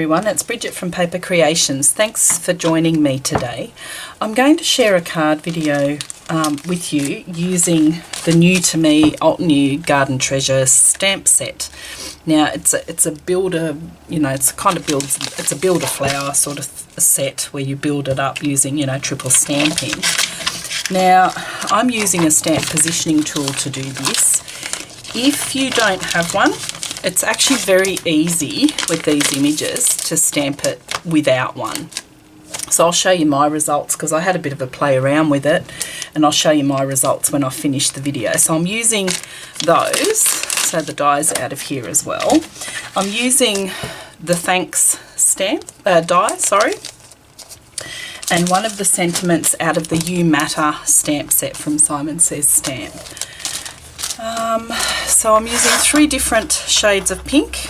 everyone, it's Bridget from Paper Creations. Thanks for joining me today. I'm going to share a card video with you using the new to me Altenew Garden Treasure stamp set. Now it's a builder, it's a builder flower sort of a set where you build it up using, triple stamping. Now I'm using a stamp positioning tool to do this. If you don't have one, it's actually very easy with these images to stamp it without one. So I'll show you my results because I had a bit of a play around with it, and I'll show you my results when I finish the video. So I'm using those, so the die's out of here as well. I'm using the thanks stamp, die, sorry, and one of the sentiments out of the You Matter stamp set from Simon Says Stamp. So I'm using 3 different shades of pink,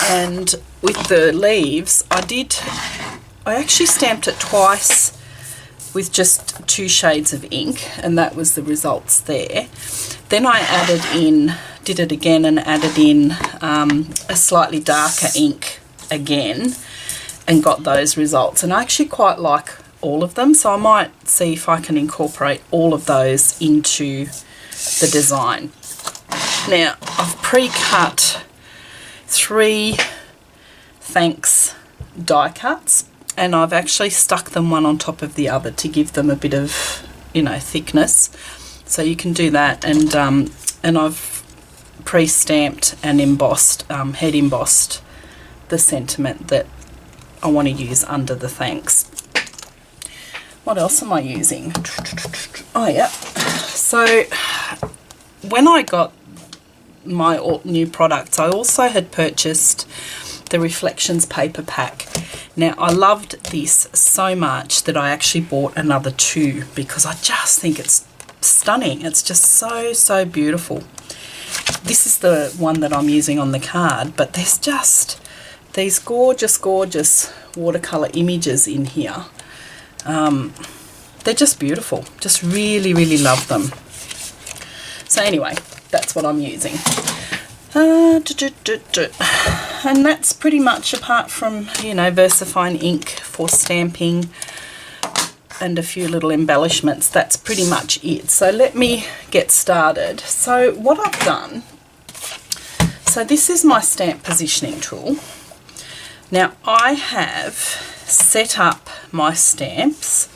and with the leaves I actually stamped it twice with just 2 shades of ink, and that was the results there. Then I did it again and added in a slightly darker ink again and got those results, and I actually quite like all of them, so I might see if I can incorporate all of those into the design. Now I've pre-cut 3 thanks die cuts, and I've actually stuck them one on top of the other to give them a bit of thickness, so you can do that. And I've pre-stamped and embossed, head embossed the sentiment that I want to use under the thanks. What else am I using? Oh yeah, so when I got my new products, I also had purchased the Reflections paper pack. Now I loved this so much that I actually bought another 2 because I just think it's stunning. It's just so beautiful. This is the one that I'm using on the card, but there's just these gorgeous watercolor images in here. They're just beautiful. Just really love them. So anyway, that's what I'm using. And that's pretty much, apart from VersaFine ink for stamping and a few little embellishments, that's pretty much it. So let me get started. So what I've done, so this is my stamp positioning tool. Now I have set up my stamps,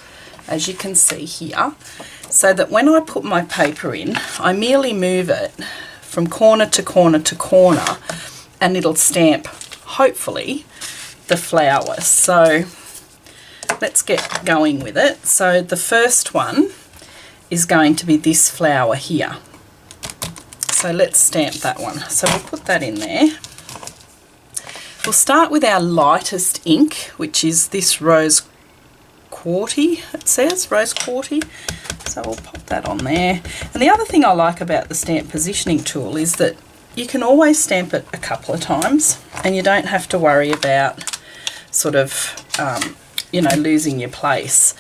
as you can see here, so that when I put my paper in, I merely move it from corner to corner to corner, and it'll stamp, hopefully, the flowers. So let's get going with it. So the first one is going to be this flower here. So let's stamp that one. So we'll put that in there. We'll start with our lightest ink, which is this Rose Quarty, it says, Rose Quarty. So we'll pop that on there. And the other thing I like about the stamp positioning tool is that you can always stamp it a couple of times, and you don't have to worry about sort of, losing your place.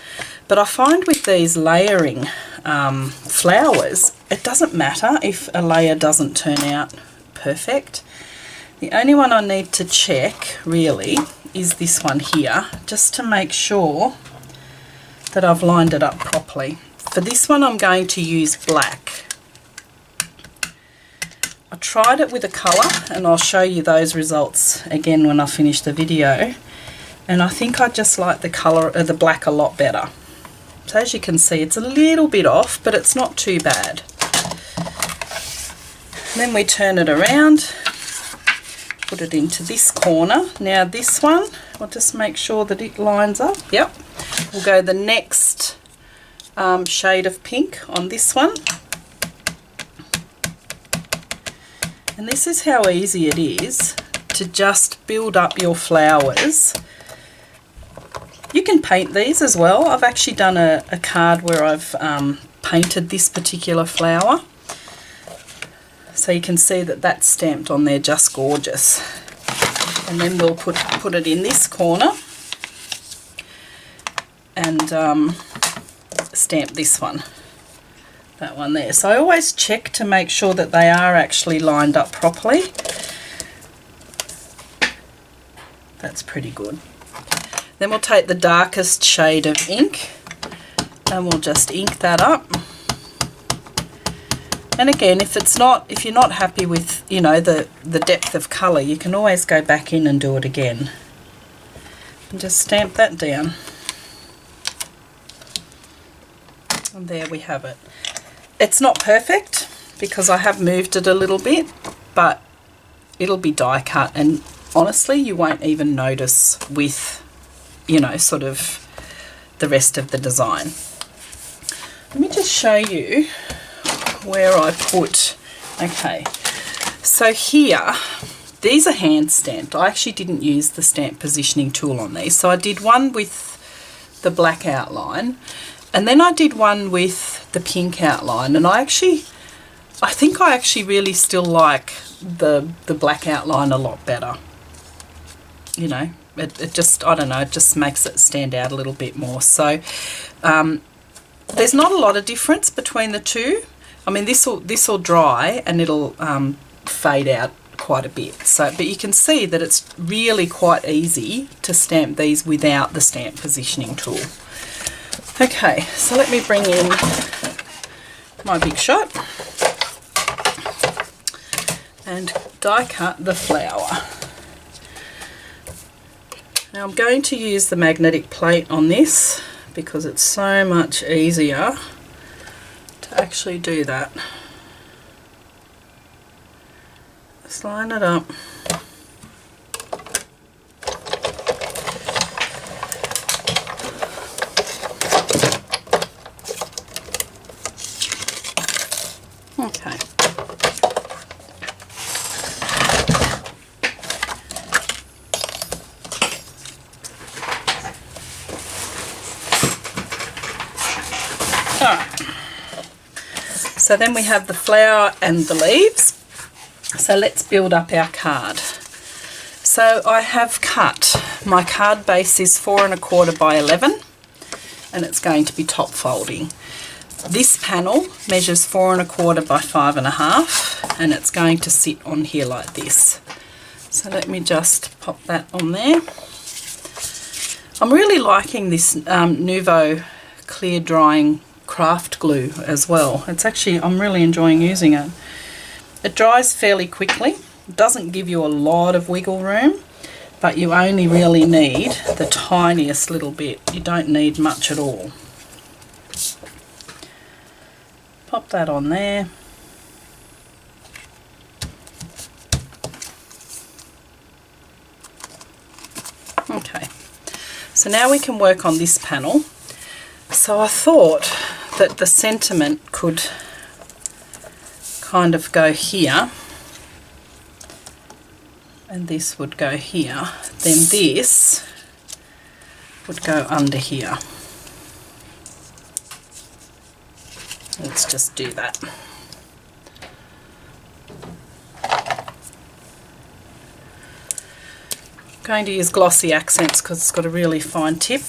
But I find with these layering flowers, it doesn't matter if a layer doesn't turn out perfect. The only one I need to check really is this one here, just to make sure that I've lined it up properly. For this one I'm going to use black. I tried it with a colour, and I'll show you those results again when I finish the video, and I think I just like the colour of the black a lot better. So as you can see, it's a little bit off, but it's not too bad. And then we turn it around, put it into this corner. Now this one, I'll just make sure that it lines up. Yep. We'll go the next shade of pink on this one. And this is how easy it is to just build up your flowers. You can paint these as well. I've actually done a card where I've painted this particular flower. So you can see that that's stamped on there just gorgeous. And then we'll put it in this corner and stamp this one, that one there. So I always check to make sure that they are actually lined up properly. That's pretty good. Then we'll take the darkest shade of ink and we'll just ink that up. And again, if you're not happy with, you know, the depth of colour, you can always go back in and do it again. And just stamp that down. And there we have it. It's not perfect because I have moved it a little bit, but it'll be die cut, and honestly you won't even notice with, you know, sort of the rest of the design. Let me just show you where I put, okay, so here, these are hand stamped. I actually didn't use the stamp positioning tool on these, so I did one with the black outline, and then I did one with the pink outline, and I think I actually really still like the black outline a lot better. You know, it just, I don't know, it just makes it stand out a little bit more. So there's not a lot of difference between the two. I mean, this will dry and it'll fade out quite a bit. So, but you can see that it's really quite easy to stamp these without the stamp positioning tool. Okay, so let me bring in my Big Shot and die cut the flower. Now I'm going to use the magnetic plate on this because it's so much easier to actually do that. Just line it up. Okay. So then we have the flower and the leaves. So let's build up our card. So I have cut, my card base is 4 1/4 by 11 and it's going to be top folding. This panel measures 4 1/4 by 5 1/2 and it's going to sit on here like this. So let me just pop that on there. I'm really liking this Nouveau clear drying craft glue as well. It's actually, I'm really enjoying using it. It dries fairly quickly. It doesn't give you a lot of wiggle room, but you only really need the tiniest little bit. You don't need much at all. Pop that on there. Okay, so now we can work on this panel. So I thought that the sentiment could kind of go here and this would go here, then this would go under here. Let's just do that. I'm going to use glossy accents because it's got a really fine tip.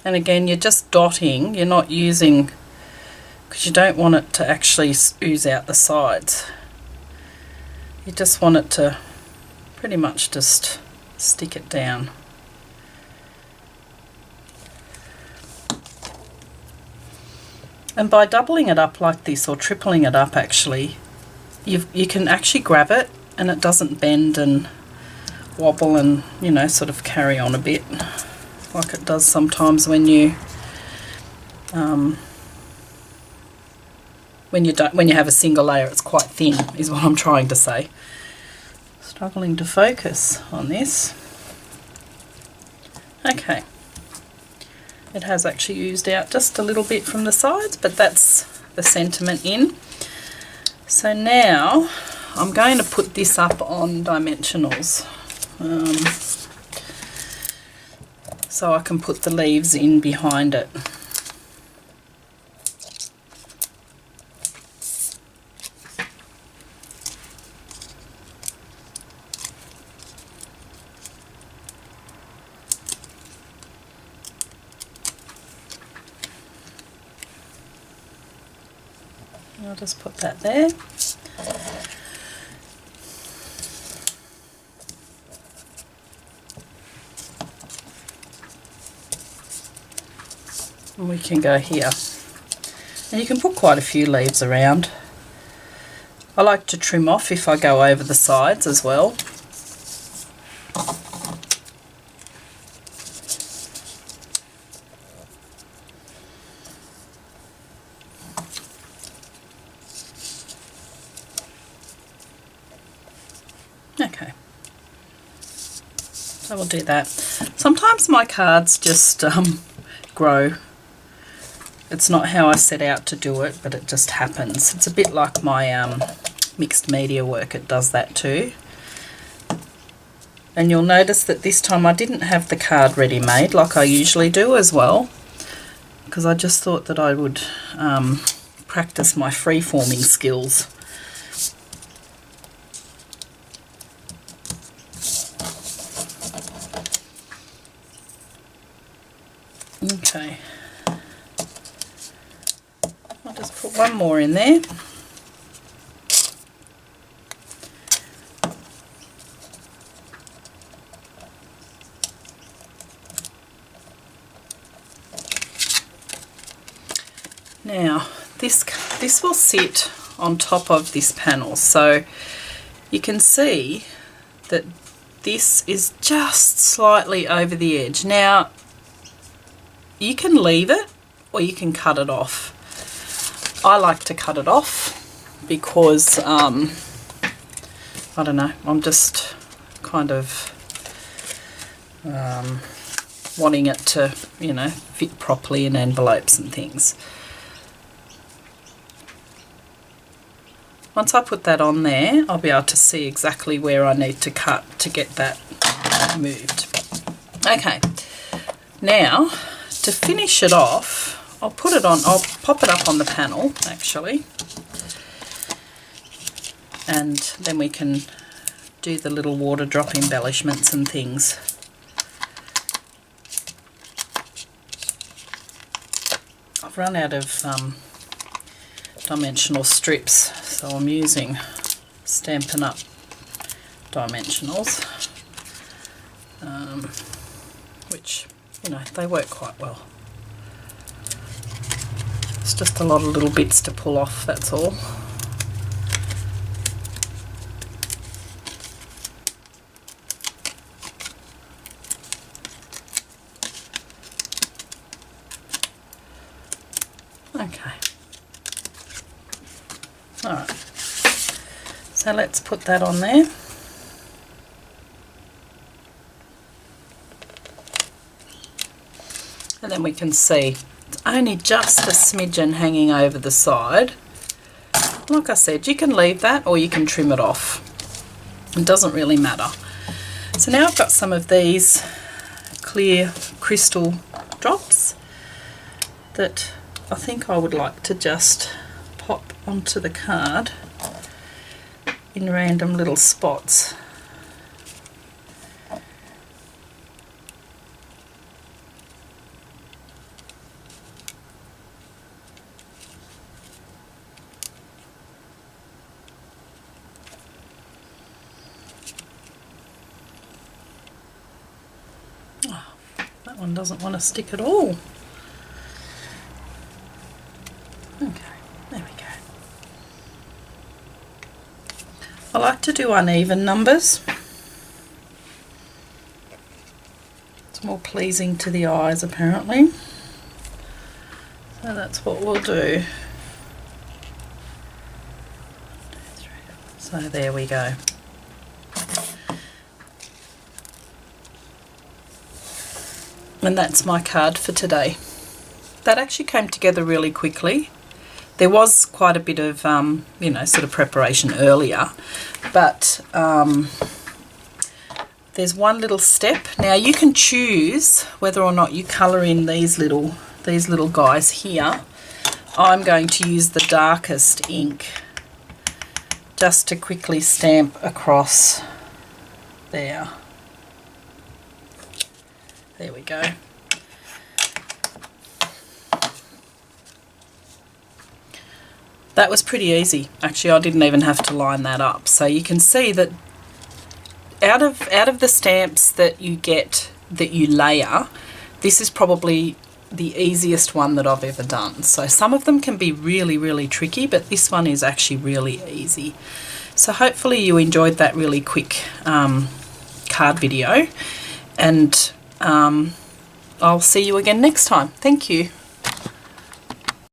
And again, you're just dotting, you're not using, because you don't want it to actually ooze out the sides. You just want it to pretty much just stick it down. And by doubling it up like this, or tripling it up actually, you can actually grab it and it doesn't bend and wobble and, you know, sort of carry on a bit like it does sometimes when you when you have a single layer. It's quite thin is what I'm trying to say. Struggling to focus on this. Okay, it has actually oozed out just a little bit from the sides, but that's the sentiment in. So now I'm going to put this up on dimensionals. So I can put the leaves in behind it. I'll just put that there. And we can go here. And you can put quite a few leaves around. I like to trim off if I go over the sides as well. Okay, so we'll do that. Sometimes my cards just grow. It's not how I set out to do it, but it just happens. It's a bit like my mixed media work, it does that too. And you'll notice that this time I didn't have the card ready made like I usually do as well, because I just thought that I would practice my free-forming skills. Okay, I'll just put one more in there. Now this will sit on top of this panel, so you can see that this is just slightly over the edge. Now you can leave it or you can cut it off. I like to cut it off because I don't know, I'm just kind of wanting it to, you know, fit properly in envelopes and things. Once I put that on there, I'll be able to see exactly where I need to cut to get that moved. Okay, now to finish it off, I'll pop it up on the panel actually, and then we can do the little water drop embellishments and things. I've run out of dimensional strips, so I'm using Stampin' Up dimensionals, which, you know, they work quite well. It's just a lot of little bits to pull off, that's all. Okay. Alright, so let's put that on there. And then we can see it's only just a smidgen hanging over the side. Like I said, you can leave that or you can trim it off. It doesn't really matter. So now I've got some of these clear crystal drops that I think I would like to just pop onto the card in random little spots. Oh, that one doesn't want to stick at all. Okay, there we go. I like to do uneven numbers. It's more pleasing to the eyes apparently. So that's what we'll do. So there we go. And that's my card for today. That actually came together really quickly. There was quite a bit of, you know, sort of preparation earlier, but there's one little step. Now you can choose whether or not you colour in these little guys here. I'm going to use the darkest ink just to quickly stamp across there. There we go. That was pretty easy. Actually, I didn't even have to line that up. So you can see that out of the stamps that you get that you layer, this is probably the easiest one that I've ever done. So some of them can be really, really tricky, but this one is actually really easy. So hopefully you enjoyed that really quick card video, and I'll see you again next time. Thank you.